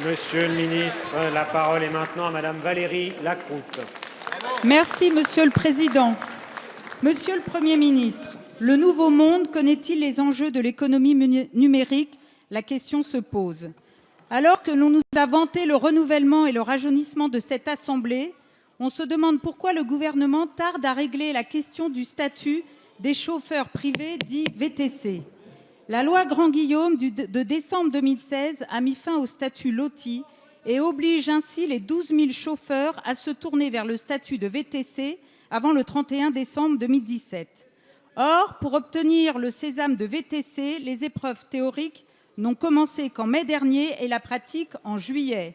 Monsieur le ministre, la parole est maintenant à Madame Valérie Lacroute. Merci, Monsieur le Président. Monsieur le Premier ministre, le nouveau monde connaît-il les enjeux de l'économie numérique? La question se pose. Alors que l'on nous a vanté le renouvellement et le rajeunissement de cette Assemblée, on se demande pourquoi le gouvernement tarde à régler la question du statut des chauffeurs privés dits VTC. La loi Grand-Guillaume de décembre 2016 a mis fin au statut LOTI et oblige ainsi les 12 000 chauffeurs à se tourner vers le statut de VTC avant le 31 décembre 2017. Or, pour obtenir le sésame de VTC, les épreuves théoriques n'ont commencé qu'en mai dernier et la pratique en juillet.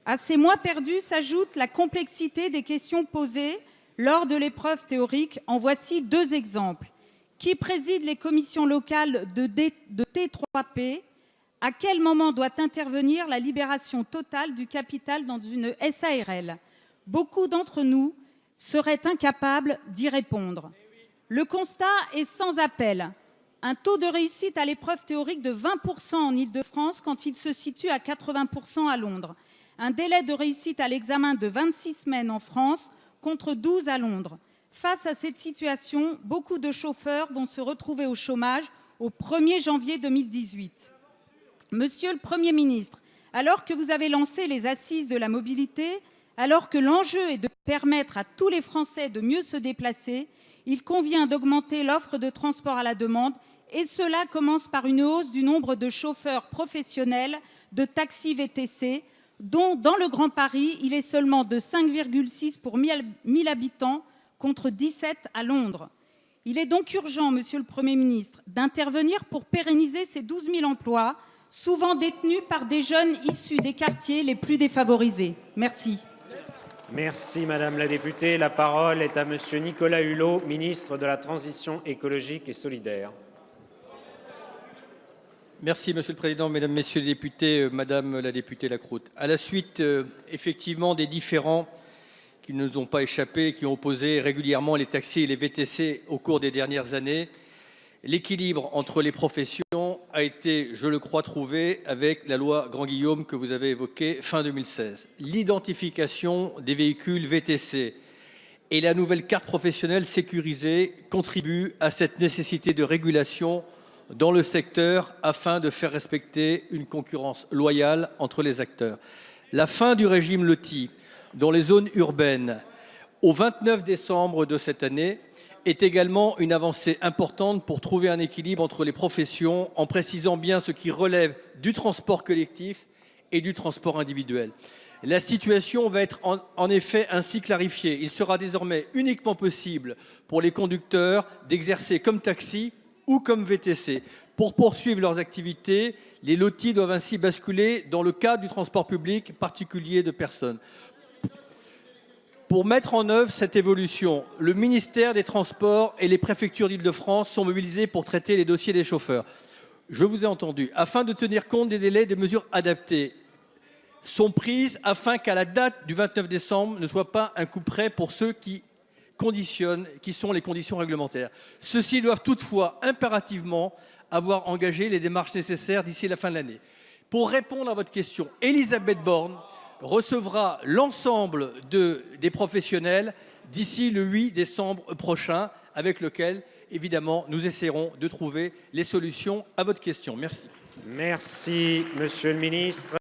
À ces mois perdus s'ajoute la complexité des questions posées lors de l'épreuve théorique. En voici deux exemples. Qui préside les commissions locales de T3P? À quel moment doit intervenir la libération totale du capital dans une SARL? Beaucoup d'entre nous seraient incapables d'y répondre. Le constat est sans appel. Un taux de réussite à l'épreuve théorique de 20% en Île-de-France quand il se situe à 80% à Londres. Un délai de réussite à l'examen de 26 semaines en France contre 12 à Londres. Face à cette situation, beaucoup de chauffeurs vont se retrouver au chômage au 1er janvier 2018. Monsieur le Premier ministre, alors que vous avez lancé les assises de la mobilité, alors que l'enjeu est de permettre à tous les Français de mieux se déplacer, il convient d'augmenter l'offre de transport à la demande, et cela commence par une hausse du nombre de chauffeurs professionnels de taxis VTC, dont dans le Grand Paris, il est seulement de 5,6 pour 1000 habitants, contre 17 à Londres. Il est donc urgent, Monsieur le Premier ministre, d'intervenir pour pérenniser ces 12 000 emplois, souvent détenus par des jeunes issus des quartiers les plus défavorisés. Merci. Merci Madame la députée. La parole est à Monsieur Nicolas Hulot, ministre de la Transition écologique et solidaire. Merci Monsieur le Président, Mesdames, Messieurs les députés, Madame la députée Lacroute. À la suite effectivement des différends qui ne nous ont pas échappé et qui ont opposé régulièrement les taxis et les VTC au cours des dernières années, l'équilibre entre les professions a été, je le crois, trouvé avec la loi Grand-Guillaume que vous avez évoquée fin 2016. L'identification des véhicules VTC et la nouvelle carte professionnelle sécurisée contribuent à cette nécessité de régulation dans le secteur afin de faire respecter une concurrence loyale entre les acteurs. La fin du régime LOTI dans les zones urbaines au 29 décembre de cette année est également une avancée importante pour trouver un équilibre entre les professions en précisant bien ce qui relève du transport collectif et du transport individuel. La situation va être en effet ainsi clarifiée. Il sera désormais uniquement possible pour les conducteurs d'exercer comme taxi ou comme VTC. Pour poursuivre leurs activités, les lotis doivent ainsi basculer dans le cadre du transport public particulier de personnes. Pour mettre en œuvre cette évolution, le ministère des Transports et les préfectures d'Île-de-France sont mobilisés pour traiter les dossiers des chauffeurs. Je vous ai entendu. Afin de tenir compte des délais, des mesures adaptées sont prises afin qu'à la date du 29 décembre ne soit pas un couperet pour ceux qui sont les conditions réglementaires. Ceux-ci doivent toutefois impérativement avoir engagé les démarches nécessaires d'ici la fin de l'année. Pour répondre à votre question, Elisabeth Borne recevra l'ensemble des professionnels d'ici le 8 décembre prochain, avec lequel, évidemment, nous essaierons de trouver les solutions à votre question. Merci. Merci, Monsieur le ministre.